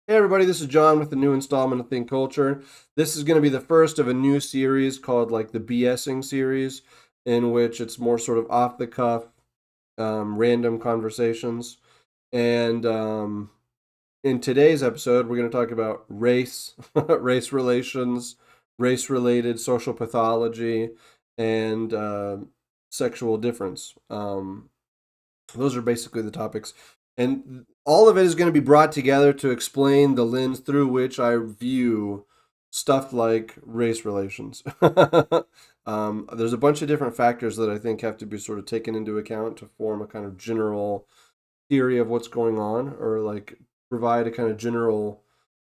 Hey everybody, this is John with the new installment of Think Culture. This is going to be the first of a new series called like the BSing series, in which it's more sort of off the cuff, random conversations. And in today's episode, we're going to talk about race, race relations, race related social pathology, and sexual difference. Those are basically the topics. And all of it is going to be brought together to explain the lens through which I view stuff like race relations. There's a bunch of different factors that I think have to be sort of taken into account to form a kind of general theory of what's going on, or like provide a kind of general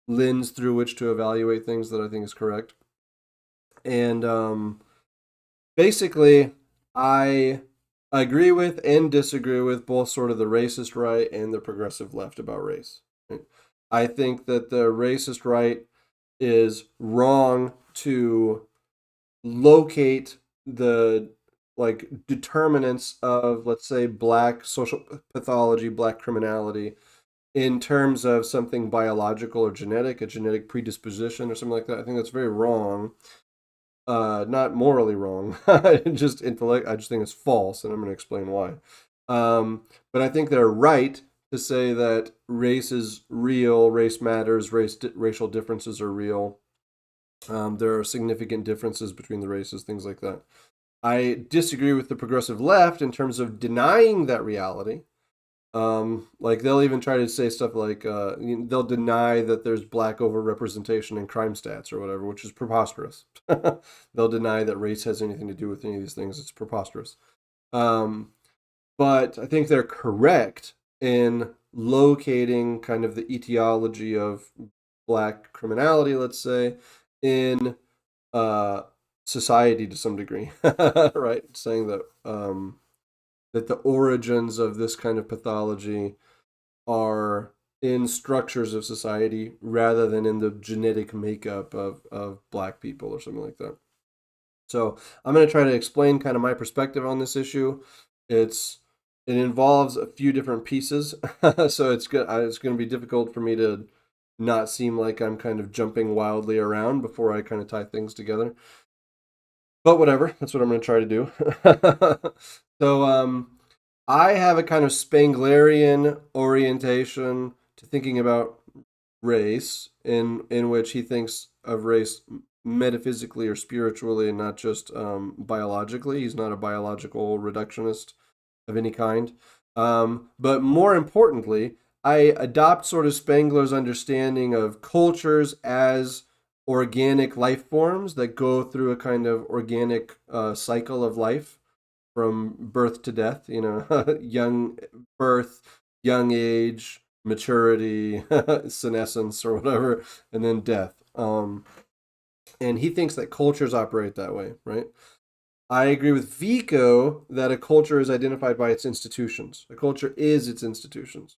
lens through which to evaluate things that I think is correct. And basically, I agree with and disagree with both sort of the racist right and the progressive left about race. Right? I think that the racist right is wrong to locate the like determinants of, let's say, black social pathology, black criminality in terms of something biological or genetic, a genetic predisposition or something like that. I think that's very wrong, not morally wrong, just intellect. I just think it's false, and I'm going to explain why. But I think they're right to say that race is real, race matters, racial differences are real. There are significant differences between the races, things like that. I disagree with the progressive left in terms of denying that reality. Like they'll even try to say stuff like they'll deny that there's black overrepresentation in crime stats or whatever, which is preposterous. They'll deny that race has anything to do with any of these things. It's preposterous. Um, but I think they're correct in locating kind of the etiology of black criminality, let's say, in uh, society to some degree, right? Saying that the origins of this kind of pathology are in structures of society rather than in the genetic makeup of black people or something like that. So I'm going to try to explain kind of my perspective on this issue. It's it involves a few different pieces, so it's going to be difficult for me to not seem like I'm kind of jumping wildly around before I kind of tie things together. But whatever, that's what I'm going to try to do. so I have a kind of Spenglerian orientation to thinking about race, in which he thinks of race metaphysically or spiritually and not just biologically. He's not a biological reductionist of any kind. But more importantly, I adopt sort of Spengler's understanding of cultures as organic life forms that go through a kind of organic cycle of life from birth to death, young birth, young age, maturity, senescence, or whatever, and then death. And he thinks that cultures operate that way, right? I agree with Vico that a culture is identified by its institutions. A culture is its institutions.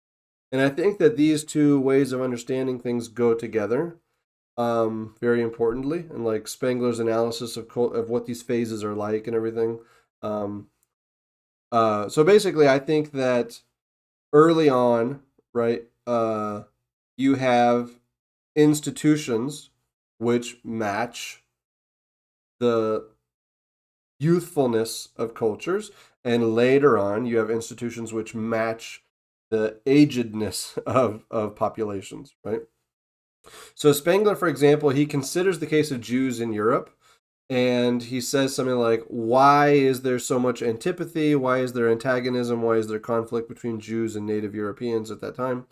And I think that these two ways of understanding things go together very importantly. And like Spengler's analysis of what these phases are like and everything. Um, so basically, I think that early on, right, you have institutions which match the youthfulness of cultures, and later on, you have institutions which match the agedness of populations, right? So Spengler, for example, he considers the case of Jews in Europe, and he says something like, why is there so much antipathy? Why is there antagonism? Why is there conflict between Jews and native Europeans at that time?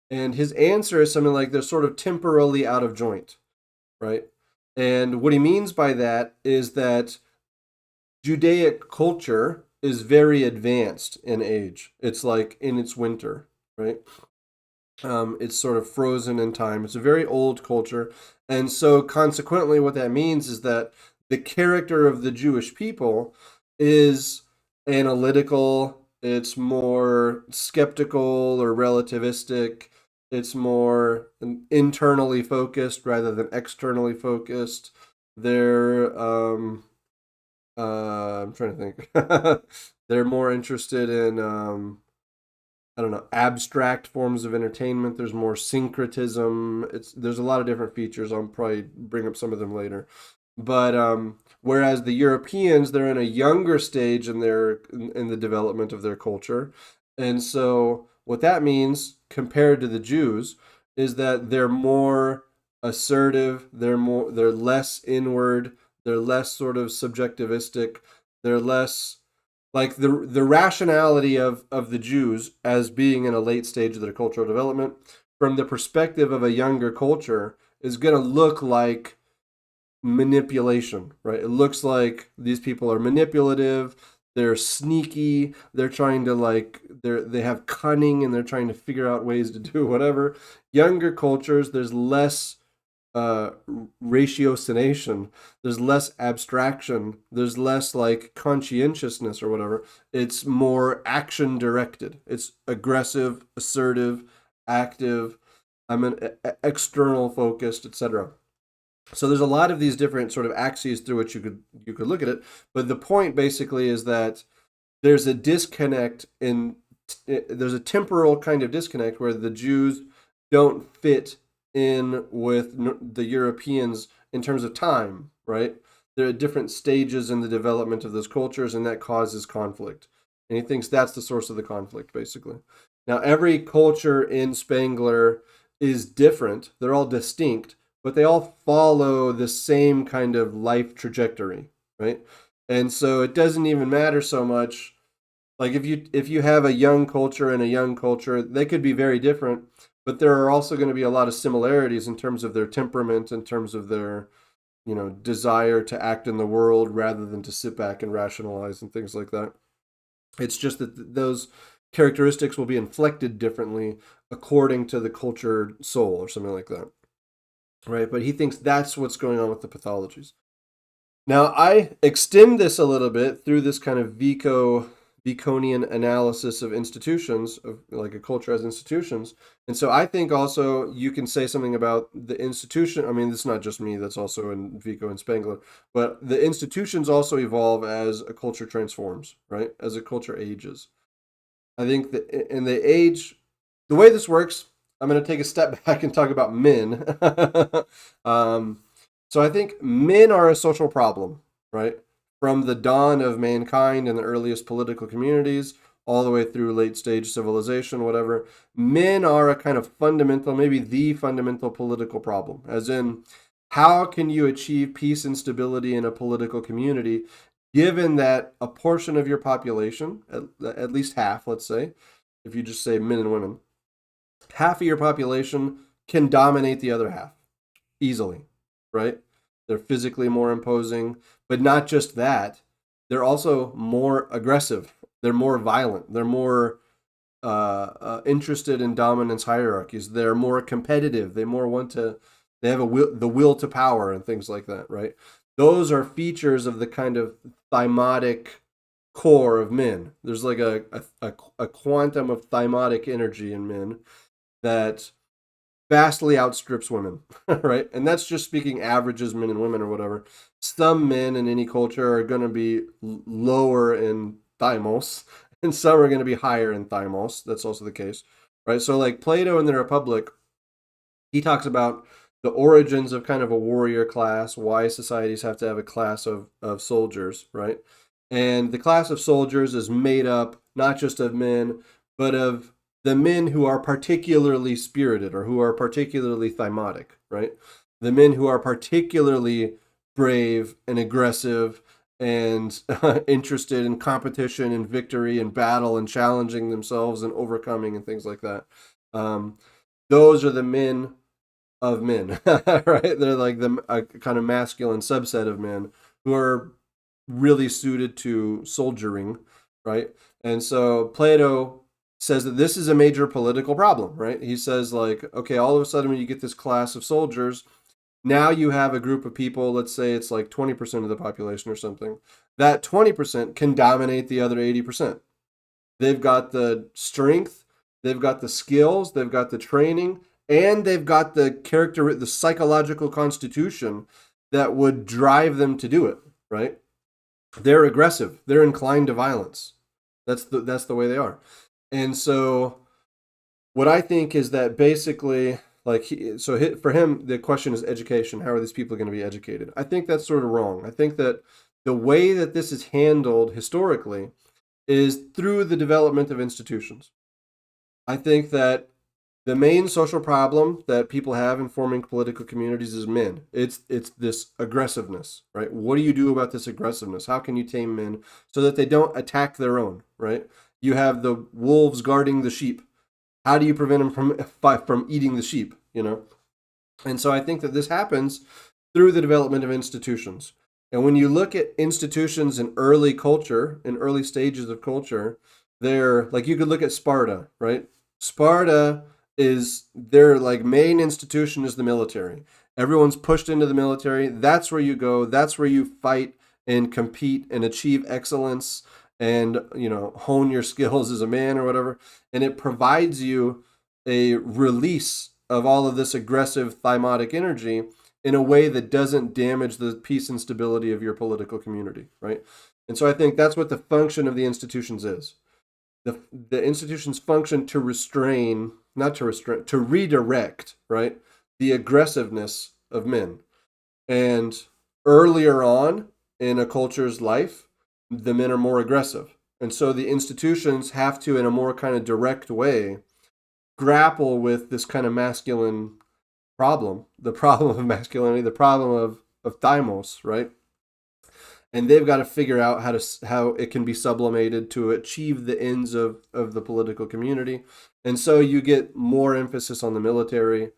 And his answer is something like they're sort of temporally out of joint, right? And what he means by that is that Judaic culture is very advanced in age. It's like in its winter, right? It's sort of frozen in time. It's a very old culture. And so, consequently, what that means is that the character of the Jewish people is analytical, it's more skeptical or relativistic, it's more internally focused rather than externally focused. They're, I'm trying to think, they're more interested in I don't know, abstract forms of entertainment. There's more syncretism. There's a lot of different features. I'll probably bring up some of them later. But whereas the Europeans, they're in a younger stage in the development of their culture, and so what that means compared to the Jews is that they're more assertive. They're less inward. They're less sort of subjectivistic. They're less like the rationality of the Jews as being in a late stage of their cultural development from the perspective of a younger culture is going to look like manipulation, right? It looks like these people are manipulative, they're sneaky, they're trying to they have cunning and they're trying to figure out ways to do whatever. Younger cultures, there's less uh, ratiocination. There's less abstraction. There's less like conscientiousness or whatever. It's more action directed. It's aggressive, assertive, active. I'm an external focused, etc. So there's a lot of these different sort of axes through which you could look at it. But the point basically is that there's a disconnect there's a temporal kind of disconnect where the Jews don't fit in with the Europeans in terms of time, right? There are different stages in the development of those cultures, and that causes conflict. And he thinks that's the source of the conflict, basically. Now, every culture in Spengler is different. They're all distinct, but they all follow the same kind of life trajectory, right? And so it doesn't even matter so much like if you have a young culture and a young culture, they could be very different, but there are also going to be a lot of similarities in terms of their temperament, in terms of their, desire to act in the world rather than to sit back and rationalize and things like that. It's just that those characteristics will be inflected differently according to the cultured soul or something like that. Right? But he thinks that's what's going on with the pathologies. Now, I extend this a little bit through this kind of Viconian analysis of institutions, of like a culture as institutions. And so I think also you can say something about the institution. I mean, it's not just me, that's also in Vico and Spengler, but the institutions also evolve as a culture transforms, right? As a culture ages. I think that in the way this works, I'm going to take a step back and talk about men. um, so I think men are a social problem, right? From the dawn of mankind and the earliest political communities all the way through late stage civilization, whatever, men are a kind of fundamental, maybe the fundamental political problem, as in, how can you achieve peace and stability in a political community given that a portion of your population, at least half, let's say, if you just say men and women, half of your population can dominate the other half easily, right? They're physically more imposing, but not just that. They're also more aggressive. They're more violent. They're more interested in dominance hierarchies. They're more competitive. They more want to. They have the will to power and things like that, right? Those are features of the kind of thymotic core of men. There's like a quantum of thymotic energy in men that vastly outstrips women, right? And that's just speaking averages, men and women or whatever. Some men in any culture are going to be lower in Thymos, and some are going to be higher in Thymos. That's also the case, right? So, like Plato in the Republic, he talks about the origins of kind of a warrior class, why societies have to have a class of soldiers, right? And the class of soldiers is made up not just of men, but of the men who are particularly spirited or who are particularly thymotic, right? The men who are particularly brave and aggressive and interested in competition and victory and battle and challenging themselves and overcoming and things like that. Those are the men of men, right? They're like a kind of masculine subset of men who are really suited to soldiering, right? And so Plato says that this is a major political problem, right? He says like, okay, all of a sudden when you get this class of soldiers, now you have a group of people, let's say it's like 20% of the population or something. That 20% can dominate the other 80%. They've got the strength, they've got the skills, they've got the training, and they've got the psychological constitution that would drive them to do it, right? They're aggressive. They're inclined to violence. That's the way they are. And so what I think is that basically, like, for him, the question is education. How are these people going to be educated? I think that's sort of wrong. I think that the way that this is handled historically is through the development of institutions. I think that the main social problem that people have in forming political communities is men. It's this aggressiveness, right? What do you do about this aggressiveness? How can you tame men so that they don't attack their own, right? You have the wolves guarding the sheep. How do you prevent them from eating the sheep, you know? And so I think that this happens through the development of institutions. And when you look at institutions in early culture, in early stages of culture, they're like, you could look at Sparta, right? Sparta is their like main institution is the military. Everyone's pushed into the military. That's where you go. That's where you fight and compete and achieve excellence and, you know, hone your skills as a man or whatever. And it provides you a release of all of this aggressive thymotic energy in a way that doesn't damage the peace and stability of your political community, right? And so I think that's what the function of the institutions is. The institutions function to restrain, not to restrain, to redirect, right? The aggressiveness of men. And earlier on in a culture's life, the men are more aggressive. And so the institutions have to, in a more kind of direct way, grapple with this kind of masculine problem, the problem of masculinity, the problem of thymos, right? And they've got to figure out how it can be sublimated to achieve the ends of the political community. And so you get more emphasis on the military,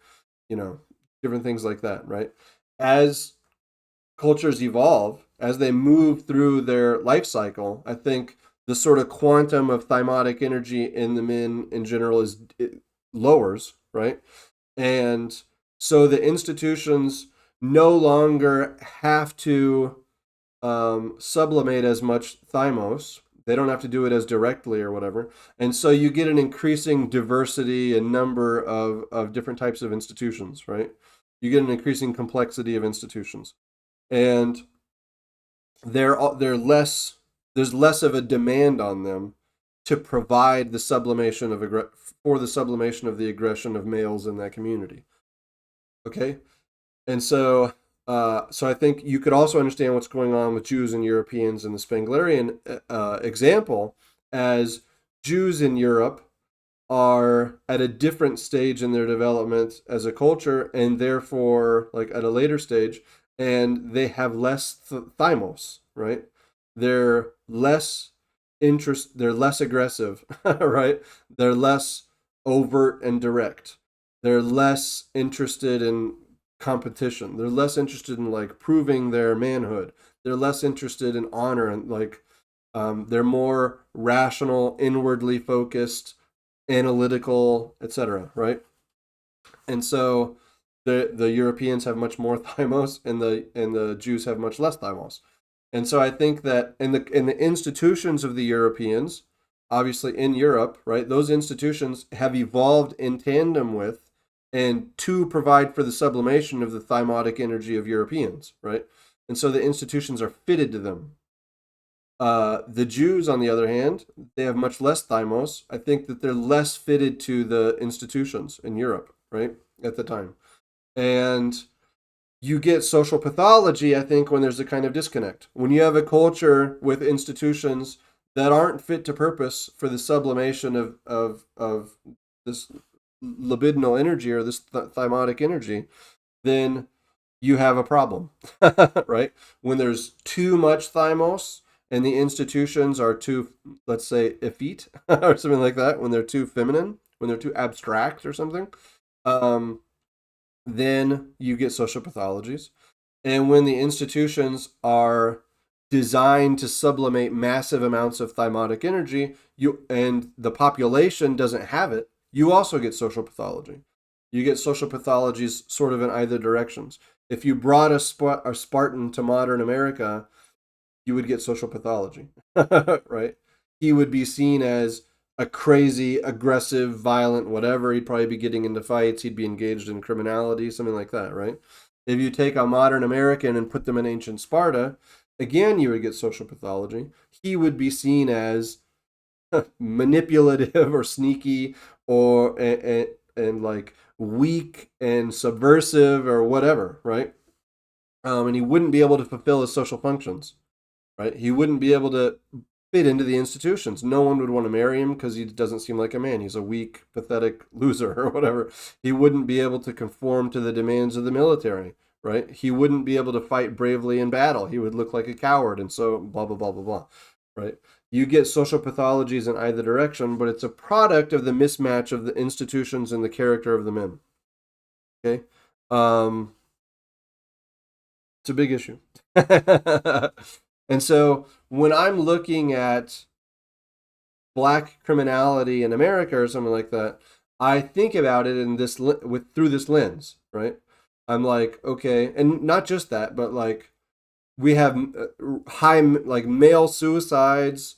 you know, different things like that, right? As cultures evolve, as they move through their life cycle, I think the sort of quantum of thymotic energy in the men in general it lowers, right? And so the institutions no longer have to sublimate as much thymos. They don't have to do it as directly or whatever. And so you get an increasing diversity and number of different types of institutions, right? You get an increasing complexity of institutions. And they're less, there's less of a demand on them to provide the sublimation of for the sublimation of the aggression of males in that community. Okay? And so so I think you could also understand what's going on with Jews and Europeans in the Spenglerian example as Jews in Europe are at a different stage in their development as a culture and therefore like at a later stage and they have less thymos, right? They're less they're less aggressive, right? They're less overt and direct. They're less interested in competition. They're less interested in like proving their manhood. They're less interested in honor and like they're more rational, inwardly focused, analytical, etc. Right? And so the Europeans have much more thymos, and the Jews have much less thymos. And so I think that in the institutions of the Europeans, obviously in Europe, right, those institutions have evolved in tandem with and to provide for the sublimation of the thymotic energy of Europeans, right? And so the institutions are fitted to them. The Jews, on the other hand, they have much less thymos. I think that they're less fitted to the institutions in Europe, right, at the time. And you get social pathology, I think, when there's a kind of disconnect. When you have a culture with institutions that aren't fit to purpose for the sublimation of this libidinal energy or this thymotic energy, then you have a problem, right? When there's too much thymos and the institutions are too, let's say, effete or something like that, when they're too feminine, when they're too abstract or something, then you get social pathologies. And when the institutions are designed to sublimate massive amounts of thymotic energy, and the population doesn't have it, you also get social pathology. You get social pathologies sort of in either directions. If you brought a Spartan to modern America, you would get social pathology, right? He would be seen as a crazy, aggressive, violent, whatever. He'd probably be getting into fights. He'd be engaged in criminality, something like that, right? If you take a modern American and put them in ancient Sparta, again, you would get social pathology. He would be seen as manipulative or sneaky or and like weak and subversive or whatever, right? And he wouldn't be able to fulfill his social functions, right? He wouldn't be able to fit into the institutions. No one would want to marry him because he doesn't seem like a man. He's a weak, pathetic loser or whatever. He wouldn't be able to conform to the demands of the military, right? He wouldn't be able to fight bravely in battle. He would look like a coward, and so blah, blah, blah, blah, blah, right? You get social pathologies in either direction, but it's a product of the mismatch of the institutions and the character of the men. Okay? It's a big issue. And so when I'm looking at black criminality in America or something like that, I think about it in this through this lens, right? I'm like, okay, and not just that, but like we have high like male suicides,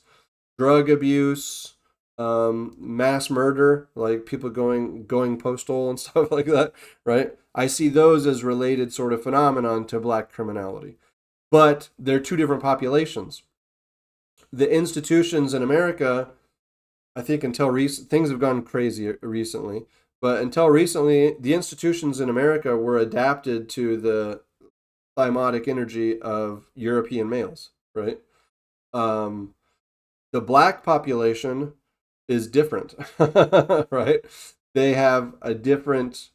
drug abuse, mass murder, like people going postal and stuff like that, right? I see those as related sort of phenomenon to black criminality, but they're two different populations. The institutions in America, I think until things have gone crazy recently, but until recently, the institutions in America were adapted to the thymotic energy of European males, right? Um, the black population is different, right? They have a different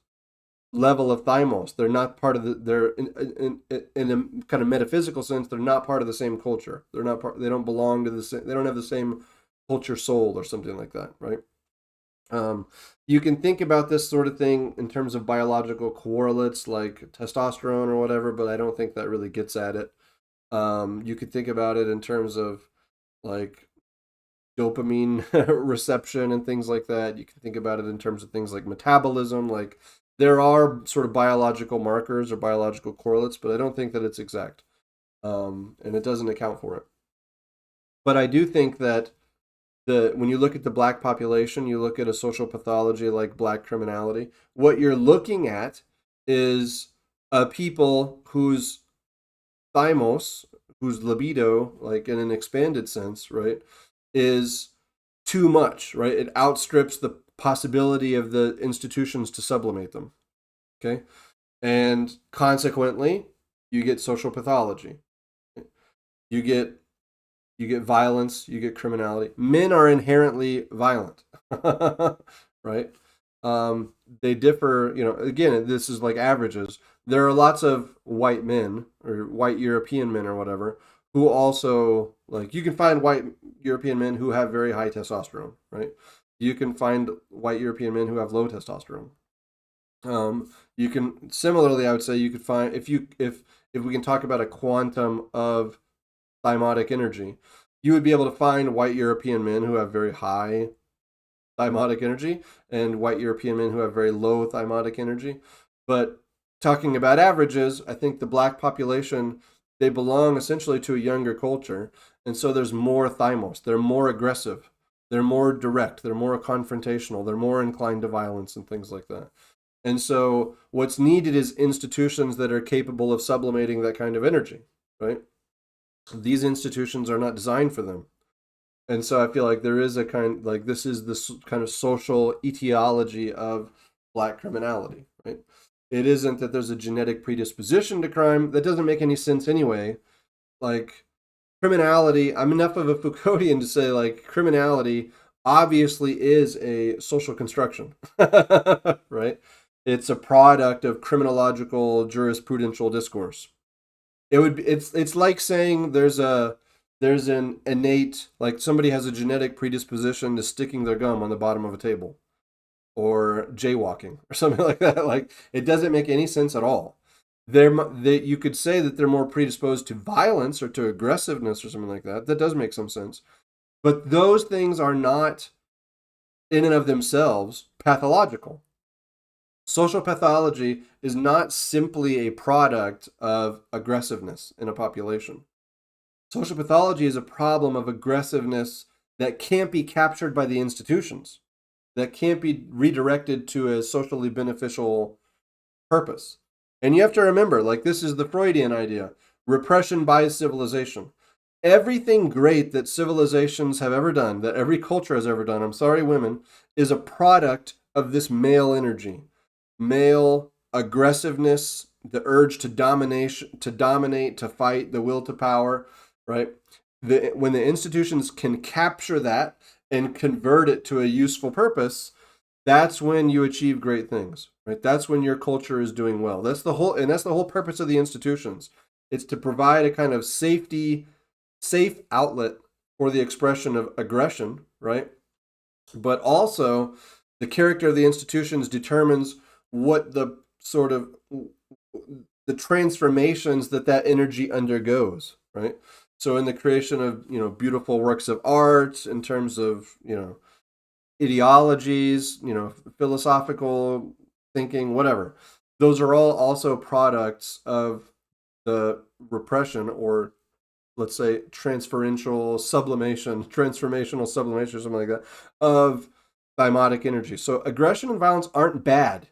level of thymos. They're not part of the. They're in a kind of metaphysical sense. They're not part of the same culture. They're not part. They don't belong to the same. They don't have the same culture soul or something like that, right? You can think about this sort of thing in terms of biological correlates like testosterone or whatever, but I don't think that really gets at it. You could think about it in terms of like dopamine reception and things like that. You can think about it in terms of things like metabolism. Like there are sort of biological markers or biological correlates, but I don't think that it's exact. And it doesn't account for it. But I do think that when you look at the black population, you look at a social pathology like black criminality, what you're looking at is a people whose thymos, whose libido, like in an expanded sense, right, is too much, right? It outstrips the possibility of the institutions to sublimate them. Okay. And consequently, you get social pathology. You get violence, you get criminality. Men are inherently violent, right? They differ, again, this is like averages. There are lots of white men or white European men or whatever who also, like, you can find white European men who have very high testosterone, right? You can find white European men who have low testosterone. You can similarly, I would say, you could find if we can talk about a quantum of thymotic energy, you would be able to find white European men who have very high thymotic energy and white European men who have very low thymotic energy. But talking about averages, I think the black population, they belong essentially to a younger culture. And so there's more thymos. They're more aggressive. They're more direct. They're more confrontational. They're more inclined to violence and things like that. And so what's needed is institutions that are capable of sublimating that kind of energy, right? These institutions are not designed for them. And so I feel like there is a kind, like this is this kind of social etiology of black criminality, right? It isn't that there's a genetic predisposition to crime. That doesn't make any sense anyway. Like criminality, I'm enough of a Foucauldian to say like criminality obviously is a social construction, right? It's a product of criminological jurisprudential discourse. It's like saying there's an innate, like somebody has a genetic predisposition to sticking their gum on the bottom of a table or jaywalking or something like that. Like it doesn't make any sense at all. You could say that they're more predisposed to violence or to aggressiveness or something like that. That does make some sense. But those things are not in and of themselves pathological. Social pathology is not simply a product of aggressiveness in a population. Social pathology is a problem of aggressiveness that can't be captured by the institutions, that can't be redirected to a socially beneficial purpose. And you have to remember, like, this is the Freudian idea, repression by civilization. Everything great that civilizations have ever done, that every culture has ever done, I'm sorry, women, is a product of this male energy, male aggressiveness, the urge to domination, to dominate, to fight, the will to power, right? When the institutions can capture that and convert it to a useful purpose, that's when you achieve great things, right? That's when your culture is doing well. That's the whole purpose of the institutions. It's to provide a kind of safe outlet for the expression of aggression, right? But also, the character of the institutions determines what the sort of the transformations that that energy undergoes, right? So in the creation of, beautiful works of art, in terms of, ideologies, philosophical thinking, whatever, those are all also products of the repression, or let's say transformational sublimation, or something like that, of thymotic energy. So aggression and violence aren't bad,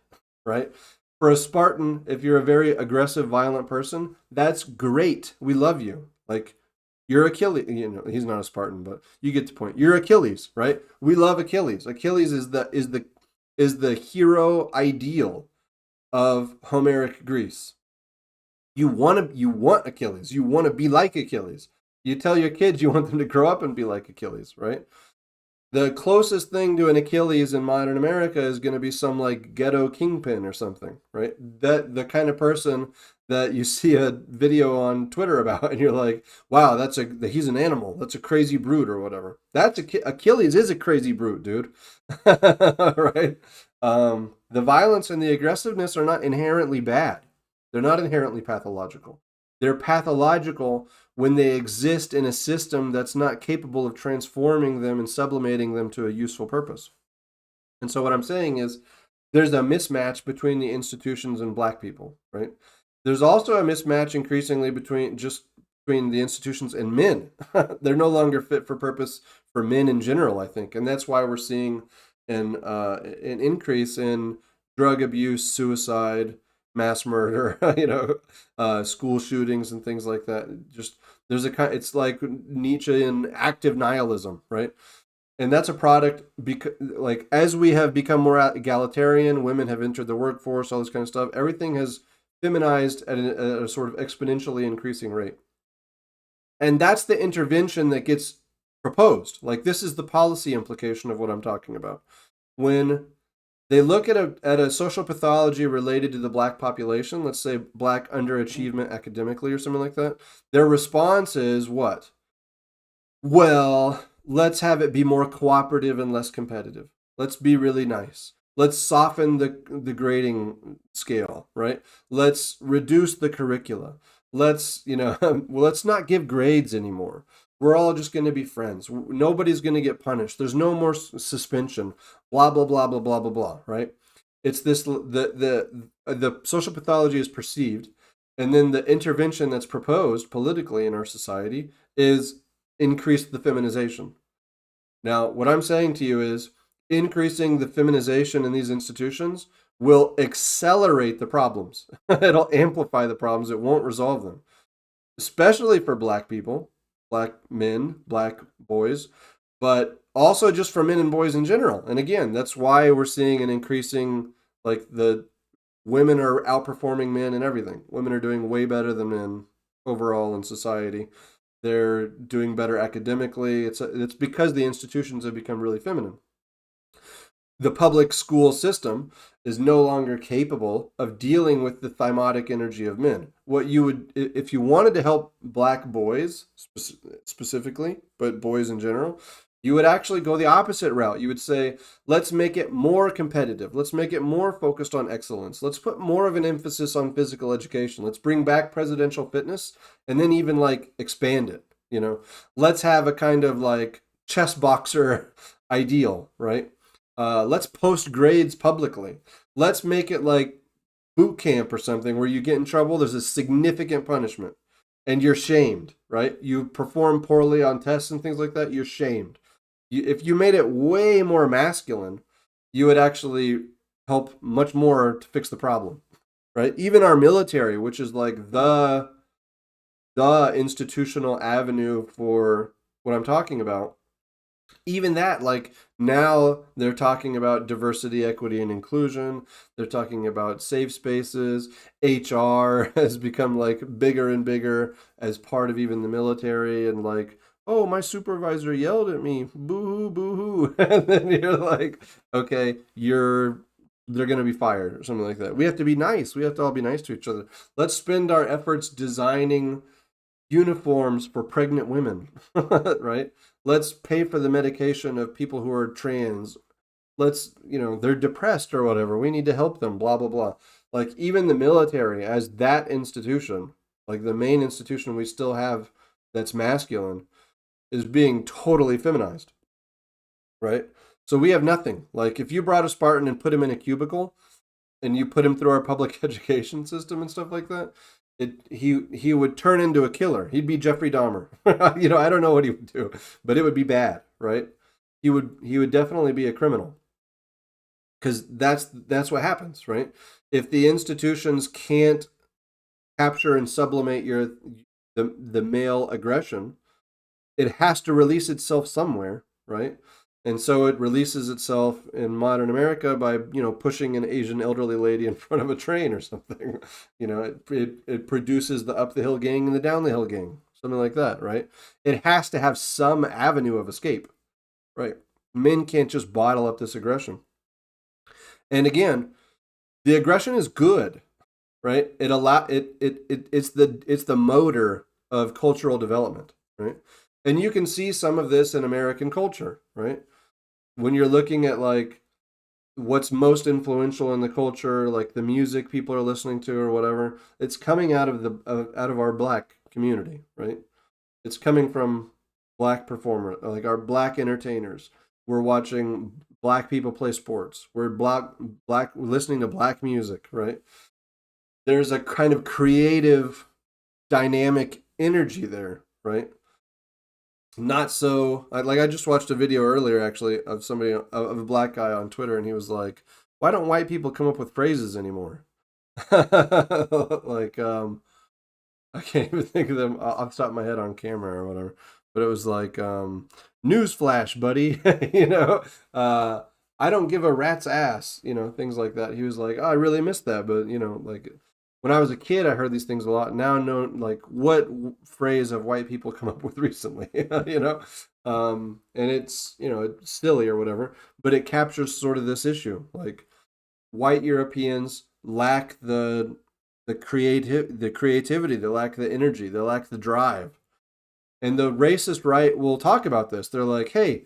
right? For a Spartan, if you're a very aggressive, violent person, that's great. We love you. Like, you're Achilles. He's not a Spartan, but you get the point. You're Achilles, right? We love Achilles. Achilles is the hero ideal of Homeric Greece. You want Achilles. You want to be like Achilles. You tell your kids you want them to grow up and be like Achilles, right? The closest thing to an Achilles in modern America is going to be some like ghetto kingpin or something, right? That the kind of person that you see a video on Twitter about, and you're like, "Wow, he's an animal. That's a crazy brute or whatever." Achilles is a crazy brute, dude, right? The violence and the aggressiveness are not inherently bad. They're not inherently pathological. They're pathological when they exist in a system that's not capable of transforming them and sublimating them to a useful purpose. And so what I'm saying is there's a mismatch between the institutions and black people, right? There's also a mismatch increasingly between the institutions and men. They're no longer fit for purpose for men in general, I think. And that's why we're seeing an increase in drug abuse, suicide, mass murder, school shootings and things like that. Just there's it's like Nietzschean active nihilism, right? And that's a product because, like, as we have become more egalitarian, women have entered the workforce, all this kind of stuff. Everything has feminized at a sort of exponentially increasing rate, and that's the intervention that gets proposed. Like, this is the policy implication of what I'm talking about. When they look at a social pathology related to the black population, let's say black underachievement academically or something like that, their response is what? Well, let's have it be more cooperative and less competitive. Let's be really nice. Let's soften the grading scale, right? Let's reduce the curricula. Let's not give grades anymore. We're all just going to be friends. Nobody's going to get punished. There's no more suspension. Blah blah blah blah blah blah blah. Right? It's this the social pathology is perceived, and then the intervention that's proposed politically in our society is increase the feminization. Now, what I'm saying to you is increasing the feminization in these institutions will accelerate the problems. It'll amplify the problems. It won't resolve them, especially for black people, black men, black boys, but also just for men and boys in general. And again, that's why we're seeing an increasing, like, the women are outperforming men in everything. Women are doing way better than men overall in society. They're doing better academically. It's because the institutions have become really feminine. The public school system is no longer capable of dealing with the thymotic energy of men. What you would, if you wanted to help black boys specifically, but boys in general, you would actually go the opposite route. You would say, let's make it more competitive. Let's make it more focused on excellence. Let's put more of an emphasis on physical education. Let's bring back presidential fitness and then even like expand it. Let's have a kind of like chess boxer ideal, right? Let's post grades publicly. Let's make it like boot camp or something where you get in trouble, there's a significant punishment and you're shamed, right? You perform poorly on tests and things like that, you're shamed. If you made it way more masculine, you would actually help much more to fix the problem, right? Even our military, which is like the institutional avenue for what I'm talking about, even that, like, now they're talking about diversity, equity, and inclusion. They're talking about safe spaces. HR has become like bigger and bigger as part of even the military, and like, oh, my supervisor yelled at me, boo hoo, boo hoo. And then you're like, okay, they're going to be fired or something like that. We have to be nice. We have to all be nice to each other. Let's spend our efforts designing uniforms for pregnant women, right? Let's pay for the medication of people who are trans. They're depressed or whatever. We need to help them, blah, blah, blah. Like, even the military, as that institution, like the main institution we still have that's masculine, is being totally feminized, right? So we have nothing. Like, if you brought a Spartan and put him in a cubicle and you put him through our public education system and stuff like that, he would turn into a killer. He'd be Jeffrey Dahmer. I don't know what he would do, but it would be bad, right? He would definitely be a criminal, because that's what happens, right? If the institutions can't capture and sublimate the male aggression, it has to release itself somewhere, right? And so it releases itself in modern America by, pushing an Asian elderly lady in front of a train or something. It produces the up the hill gang and the down the hill gang, something like that, right? It has to have some avenue of escape, right? Men can't just bottle up this aggression. And again, the aggression is good, right? It's the motor of cultural development, right? And you can see some of this in American culture, right? When you're looking at like what's most influential in the culture, like the music people are listening to or whatever, it's coming out of our black community, right? It's coming from black performers, like our black entertainers. We're watching black people play sports. We're black listening to black music, right? There's a kind of creative, dynamic energy there, right? Not so like, I just watched a video earlier actually of somebody of a black guy on Twitter, and he was like, "Why don't white people come up with phrases anymore?" Like, I can't even think of them off the top of my head on camera or whatever. But it was like, "Newsflash, buddy," "I don't give a rat's ass," things like that. He was like, "Oh, I really missed that," but like, when I was a kid, I heard these things a lot. Now, I know, like, what phrase have white people come up with recently? And it's silly or whatever, but it captures sort of this issue. Like, white Europeans lack the creativity, they lack the energy, they lack the drive. And the racist right will talk about this. They're like, "Hey,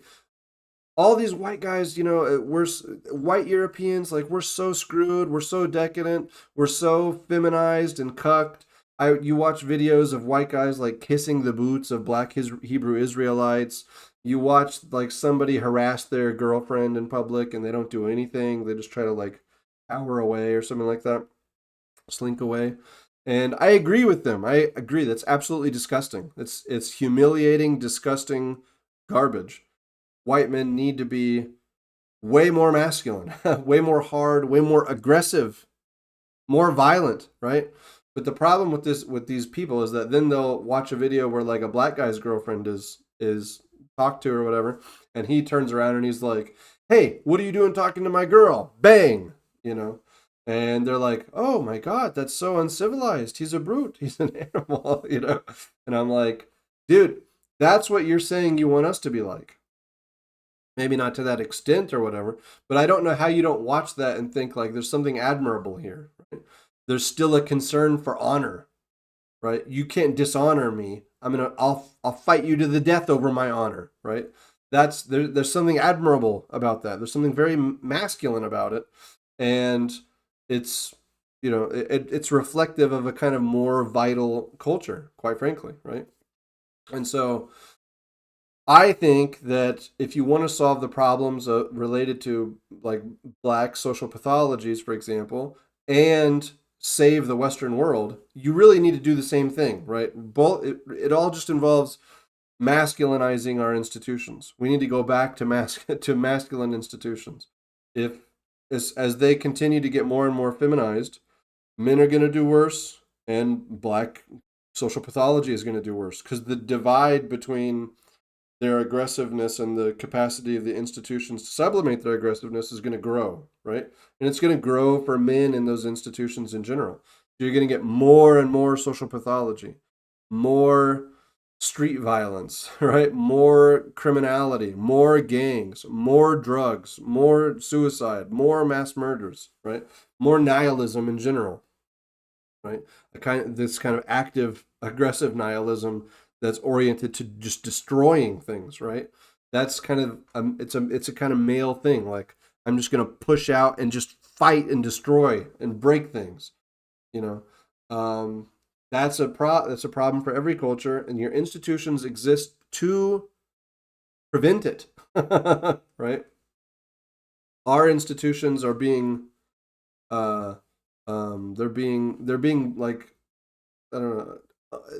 all these white guys, we're white Europeans, like, we're so screwed, we're so decadent, we're so feminized and cucked." You watch videos of white guys like kissing the boots of black Hebrew Israelites. You watch like somebody harass their girlfriend in public and they don't do anything. They just try to like cower away or something like that, slink away. And I agree with them. I agree. That's absolutely disgusting. It's humiliating, disgusting garbage. White men need to be way more masculine, way more hard, way more aggressive, more violent, right? But the problem with these people is that then they'll watch a video where like a black guy's girlfriend is talked to or whatever, and he turns around and he's like, "Hey, what are you doing talking to my girl?" Bang, and they're like, "Oh my god, that's so uncivilized. He's a brute. He's an animal." And I'm like, "Dude, that's what you're saying you want us to be like. Maybe not to that extent or whatever, but I don't know how you don't watch that and think like there's something admirable here. Right? There's still a concern for honor, right? You can't dishonor me. I'll fight you to the death over my honor, right? There's something admirable about that. There's something very masculine about it, and it's it's reflective of a kind of more vital culture, quite frankly, right? And so I think that if you want to solve the problems related to like black social pathologies, for example, and save the Western world, you really need to do the same thing, right? It all just involves masculinizing our institutions. We need to go back to to masculine institutions. If as they continue to get more and more feminized, men are going to do worse, and black Social pathology is going to do worse because the divide between their aggressiveness and the capacity of the institutions to sublimate their aggressiveness is going to grow, right? And it's going to grow for men in those institutions in general. So you're going to get more and more social pathology, more street violence, right? More criminality, more gangs, more drugs, more suicide, more mass murders, right? More nihilism in general, right? This kind of active, aggressive nihilism that's oriented to just destroying things, right? That's kind of it's a kind of male thing. Like I'm just gonna push out and just fight and destroy and break things, you know. That's a problem for every culture, and your institutions exist to prevent it, right? Our institutions are being uh they're being like I don't know.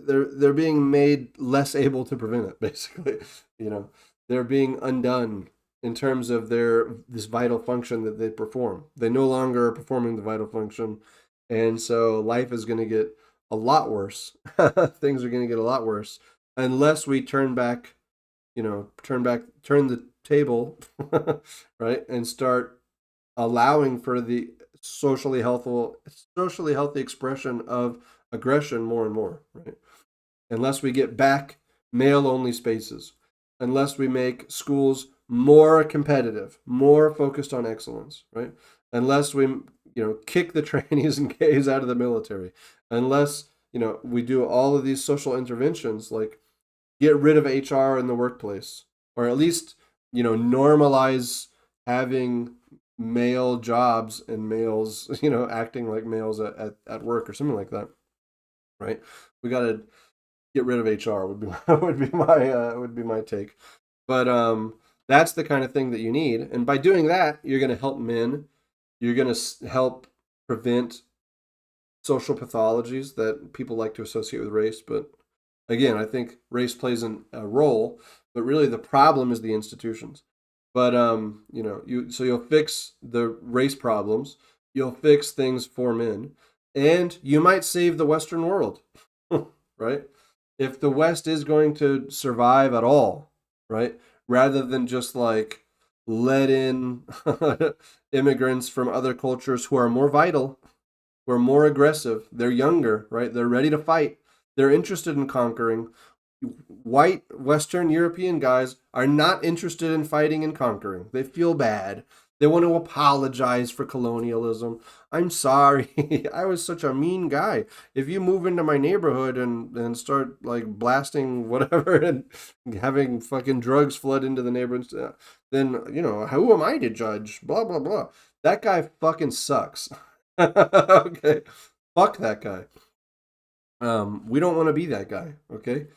They're being made less able to prevent it. Basically, you know, they're being undone in terms of their this vital function that they perform. They no longer are performing the vital function, and so life is going to get a lot worse. Things are going to get a lot worse unless we turn back, turn the table, right, and start allowing for the socially healthy expression of aggression more and more, right? Unless we get back male only spaces, unless we make schools more competitive, more focused on excellence, right? Unless we, kick the trannies and gays out of the military, unless, we do all of these social interventions like get rid of HR in the workplace, or at least, normalize having male jobs and males, acting like males at work or something like that, right? We got to get rid of HR would be would be my take. But that's the kind of thing that you need, and by doing that, you're going to help men. You're going to help prevent social pathologies that people like to associate with race. But again, I think race plays a role, but really the problem is the institutions. But you'll fix the race problems, you'll fix things for men, and you might save the Western world, right? If the West is going to survive at all, right, rather than just like let in immigrants from other cultures who are more vital, who are more aggressive, they're younger, right? They're ready to fight. They're interested in conquering. White Western European guys are not interested in fighting and conquering. They feel bad. They want to apologize for colonialism. I'm sorry. I was such a mean guy. If you move into my neighborhood and start like blasting whatever and having fucking drugs flood into the neighborhood, then, who am I to judge? Blah, blah, blah. That guy fucking sucks. Okay. Fuck that guy. We don't want to be that guy, okay?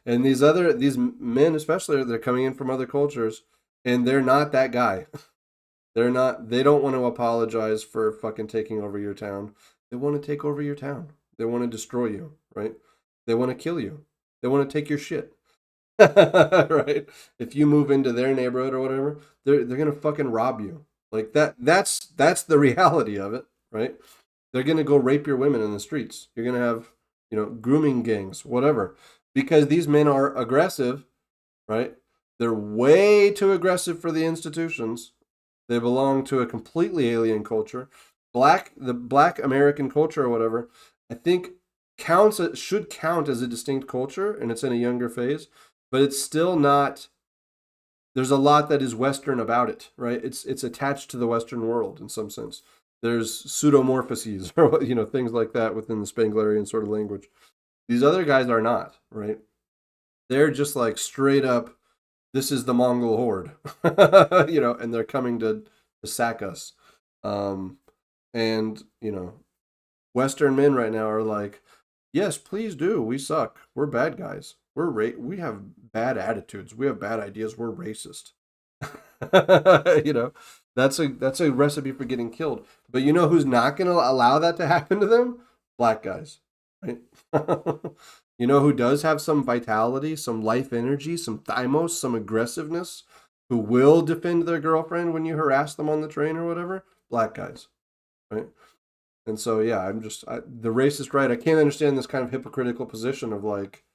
And these men especially, they're coming in from other cultures and they're not that guy. They don't want to apologize for fucking taking over your town. They want to take over your town. They want to destroy you, right? They want to kill you. They want to take your shit. Right? If you move into their neighborhood or whatever, they're going to fucking rob you. Like that's the reality of it, right? They're going to go rape your women in the streets. You're going to have, grooming gangs, whatever. Because these men are aggressive, right? They're way too aggressive for the institutions. They belong to a completely alien culture. The black American culture or whatever, I think should count as a distinct culture, and it's in a younger phase, but it's still not. There's a lot that is Western about it, right? It's attached to the Western world in some sense. There's pseudomorphoses or things like that within the Spenglerian sort of language. These other guys are not, right? They're just like straight up, this is the Mongol horde, and they're coming to sack us. And Western men right now are like, yes, please do. We suck. We're bad guys. We have bad attitudes. We have bad ideas. We're racist. That's a recipe for getting killed. But you know who's not going to allow that to happen to them? Black guys, right? You know who does have some vitality, some life energy, some thymos, some aggressiveness, who will defend their girlfriend when you harass them on the train or whatever? Black guys, right? And so, yeah, the racist right. I can't understand this kind of hypocritical position of like,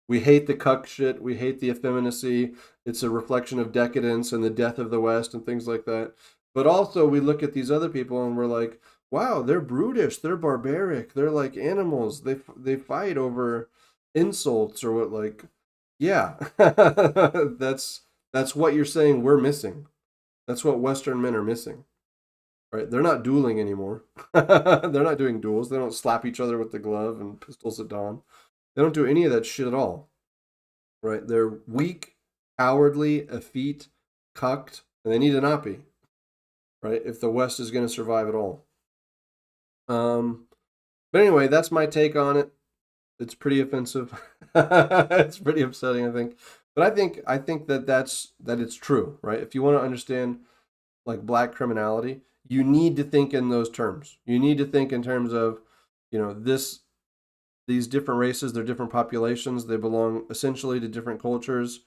we hate the cuck shit, we hate the effeminacy. It's a reflection of decadence and the death of the West and things like that. But also, we look at these other people and we're like, wow, they're brutish, they're barbaric, they're like animals. They fight over insults or what, like, yeah, that's what you're saying we're missing. That's what Western men are missing, right? They're not dueling anymore. They're not doing duels. They don't slap each other with the glove and pistols at dawn. They don't do any of that shit at all, right? They're weak, cowardly, effete, cucked, and they need to not be, right? If the West is going to survive at all. Um, but anyway, that's my take on it. It's pretty offensive. It's pretty upsetting, I think. But I think that it's true, right? If you want to understand like black criminality, you need to think in those terms. You need to think in terms of, these different races, they're different populations, they belong essentially to different cultures.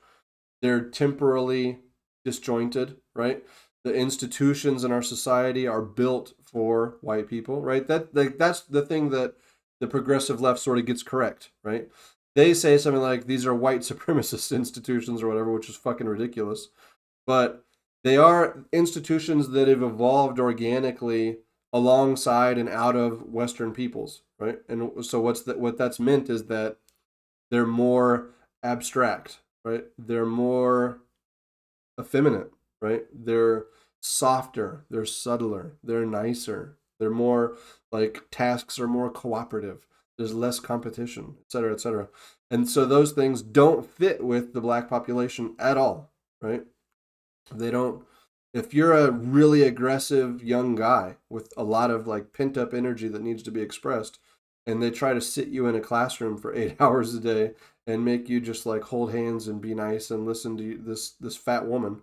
They're temporally disjointed, right? The institutions in our society are built for white people, right? That's the thing that the progressive left sort of gets correct, right? They say something like these are white supremacist institutions or whatever, which is fucking ridiculous. But they are institutions that have evolved organically alongside and out of Western peoples, right? And so what that's meant is that they're more abstract, right? They're more effeminate, right? They're softer, they're subtler, they're nicer, they're more like tasks are more cooperative. There's less competition, et cetera, et cetera. And so those things don't fit with the black population at all, right? They don't. If you're a really aggressive young guy with a lot of like pent up energy that needs to be expressed, and they try to sit you in a classroom for 8 hours a day and make you just like hold hands and be nice and listen to this fat woman,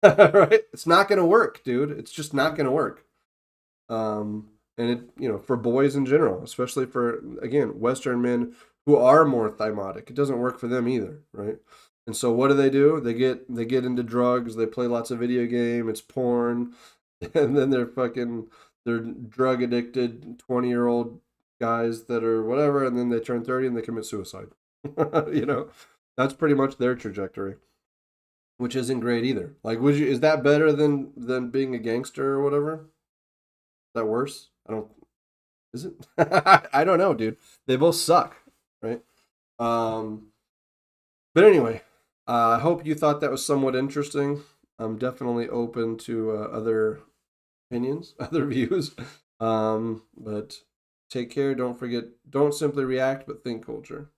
right? It's not gonna work, dude. It's just not gonna work. And for boys in general, especially for again Western men who are more thymotic, it doesn't work for them either, right? And so what do? They get into drugs, they play lots of video game, it's porn, and then they're drug addicted 20-year-old guys that are whatever, and then they turn 30 and they commit suicide. you know, that's pretty much their trajectory, which isn't great either. Like, is that better than being a gangster or whatever? Is that worse? I don't. Is it? I don't know, dude. They both suck, right? Um, but anyway, I hope you thought that was somewhat interesting. I'm definitely open to other opinions, other views. But take care. Don't forget. Don't simply react, but think culture.